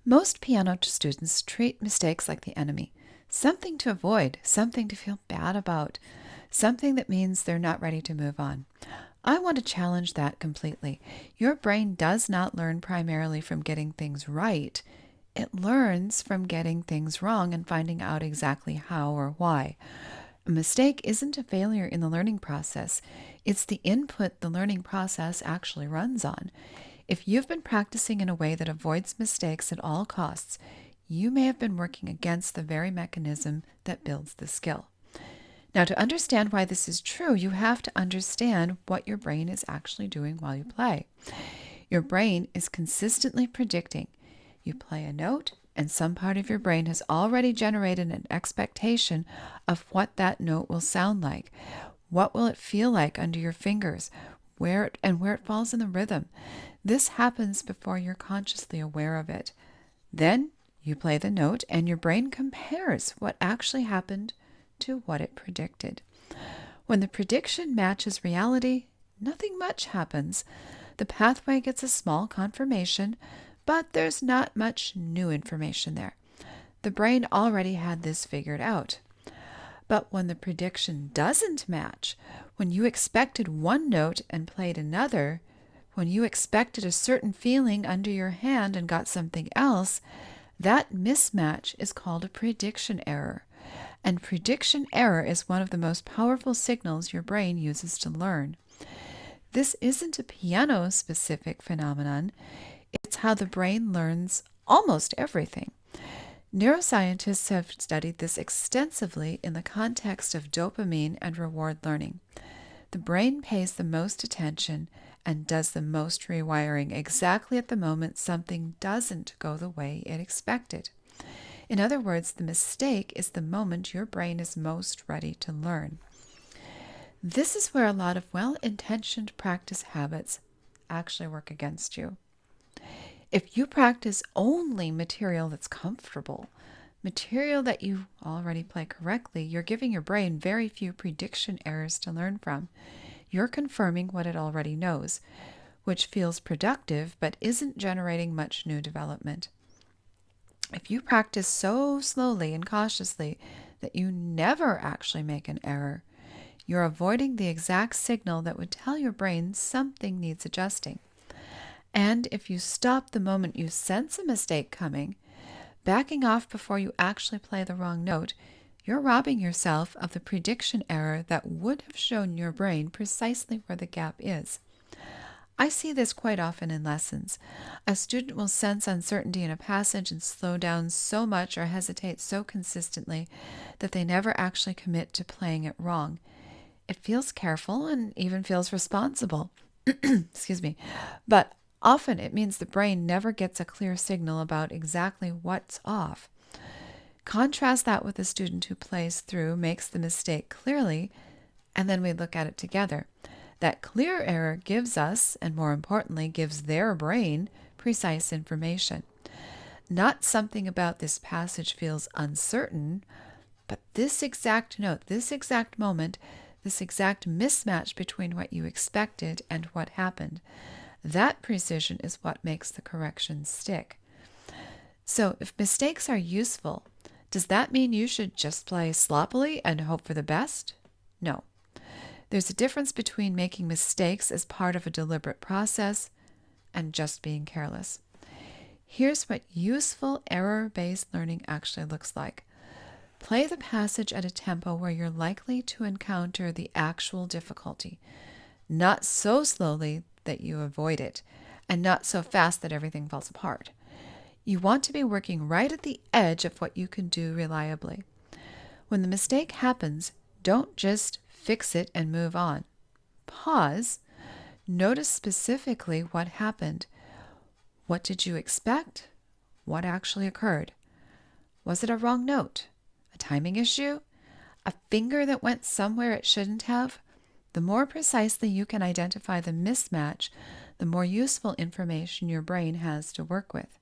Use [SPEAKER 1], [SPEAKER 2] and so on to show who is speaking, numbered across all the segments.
[SPEAKER 1] Most piano students treat mistakes like the enemy, something to avoid, something to feel bad about, something that means they're not ready to move on. I want to challenge that completely. Your brain does not learn primarily from getting things right. It learns from getting things wrong and finding out exactly how or why. A mistake isn't a failure in the learning process. It's the input the learning process actually runs on. If you've been practicing in a way that avoids mistakes at all costs, you may have been working against the very mechanism that builds the skill. Now, to understand why this is true, you have to understand what your brain is actually doing while you play. Your brain is consistently predicting. You play a note, and some part of your brain has already generated an expectation of what that note will sound like. What will it feel like under your fingers? Where it falls in the rhythm. This happens before you're consciously aware of it. Then you play the note, and your brain compares what actually happened to what it predicted. When the prediction matches reality, nothing much happens. The pathway gets a small confirmation, but there's not much new information there. The brain already had this figured out. But when the prediction doesn't match, when you expected one note and played another, when you expected a certain feeling under your hand and got something else, that mismatch is called a prediction error. And prediction error is one of the most powerful signals your brain uses to learn. This isn't a piano-specific phenomenon. It's how the brain learns almost everything. Neuroscientists have studied this extensively in the context of dopamine and reward learning. The brain pays the most attention and does the most rewiring exactly at the moment something doesn't go the way it expected. In other words, the mistake is the moment your brain is most ready to learn. This is where a lot of well-intentioned practice habits actually work against you. If you practice only material that's comfortable, material that you already play correctly, you're giving your brain very few prediction errors to learn from. You're confirming what it already knows, which feels productive but isn't generating much new development. If you practice so slowly and cautiously that you never actually make an error, you're avoiding the exact signal that would tell your brain something needs adjusting. And if you stop the moment you sense a mistake coming, backing off before you actually play the wrong note, you're robbing yourself of the prediction error that would have shown your brain precisely where the gap is. I see this quite often in lessons. A student will sense uncertainty in a passage and slow down so much or hesitate so consistently that they never actually commit to playing it wrong. It feels careful and even feels responsible. Excuse me. But often it means the brain never gets a clear signal about exactly what's off. Contrast that with a student who plays through, makes the mistake clearly, and then we look at it together. That clear error gives us, and more importantly, gives their brain, precise information. Not something about this passage feels uncertain, but this exact note, this exact moment, this exact mismatch between what you expected and what happened. That precision is what makes the correction stick. So if mistakes are useful, does that mean you should just play sloppily and hope for the best? No. There's a difference between making mistakes as part of a deliberate process and just being careless. Here's what useful error-based learning actually looks like. Play the passage at a tempo where you're likely to encounter the actual difficulty, not so slowly that you avoid it, and not so fast that everything falls apart. You want to be working right at the edge of what you can do reliably. When the mistake happens, don't just fix it and move on. Pause. Notice specifically what happened. What did you expect? What actually occurred? Was it a wrong note? A timing issue? A finger that went somewhere it shouldn't have? The more precisely you can identify the mismatch, the more useful information your brain has to work with.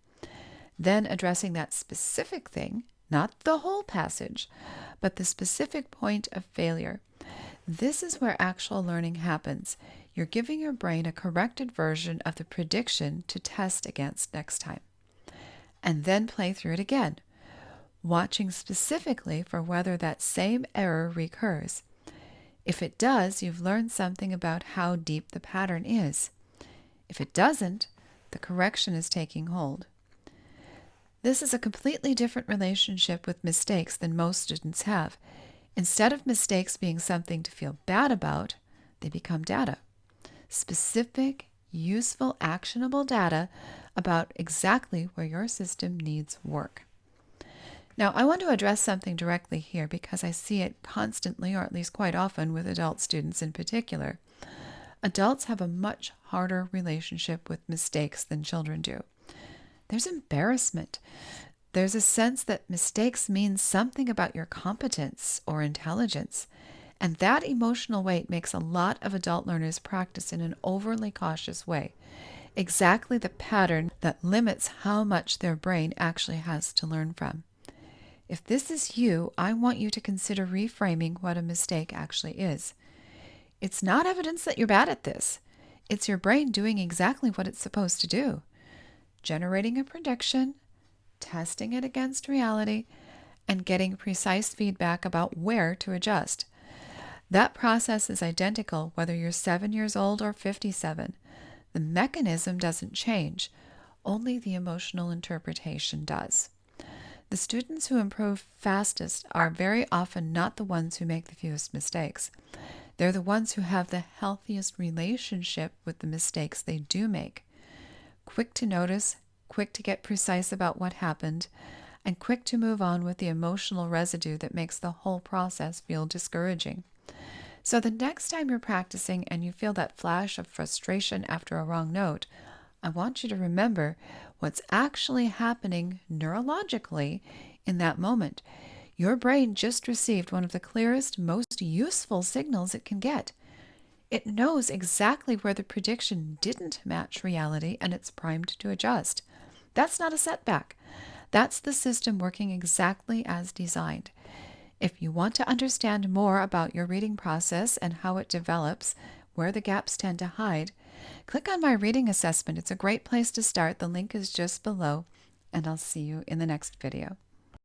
[SPEAKER 1] Then addressing that specific thing, not the whole passage, but the specific point of failure. This is where actual learning happens. You're giving your brain a corrected version of the prediction to test against next time. and then play through it again, watching specifically for whether that same error recurs. If it does, you've learned something about how deep the pattern is. If it doesn't, the correction is taking hold. This is a completely different relationship with mistakes than most students have. Instead of mistakes being something to feel bad about, they become data. Specific, useful, actionable data about exactly where your system needs work. Now, I want to address something directly here because I see it constantly, or at least quite often, with adult students in particular. Adults have a much harder relationship with mistakes than children do. There's embarrassment. There's a sense that mistakes mean something about your competence or intelligence. And that emotional weight makes a lot of adult learners practice in an overly cautious way. Exactly the pattern that limits how much their brain actually has to learn from. If this is you, I want you to consider reframing what a mistake actually is. It's not evidence that you're bad at this. It's your brain doing exactly what it's supposed to do. Generating a prediction, testing it against reality, and getting precise feedback about where to adjust. That process is identical whether you're 7 years old or 57. The mechanism doesn't change, only the emotional interpretation does. The students who improve fastest are very often not the ones who make the fewest mistakes. They're the ones who have the healthiest relationship with the mistakes they do make. Quick to notice, quick to get precise about what happened, and quick to move on with the emotional residue that makes the whole process feel discouraging. So the next time you're practicing and you feel that flash of frustration after a wrong note, I want you to remember what's actually happening neurologically in that moment. Your brain just received one of the clearest, most useful signals it can get. It knows exactly where the prediction didn't match reality and it's primed to adjust. That's not a setback. That's the system working exactly as designed. If you want to understand more about your reading process and how it develops, where the gaps tend to hide, click on my reading assessment. It's a great place to start. The link is just below, and I'll see you in the next video.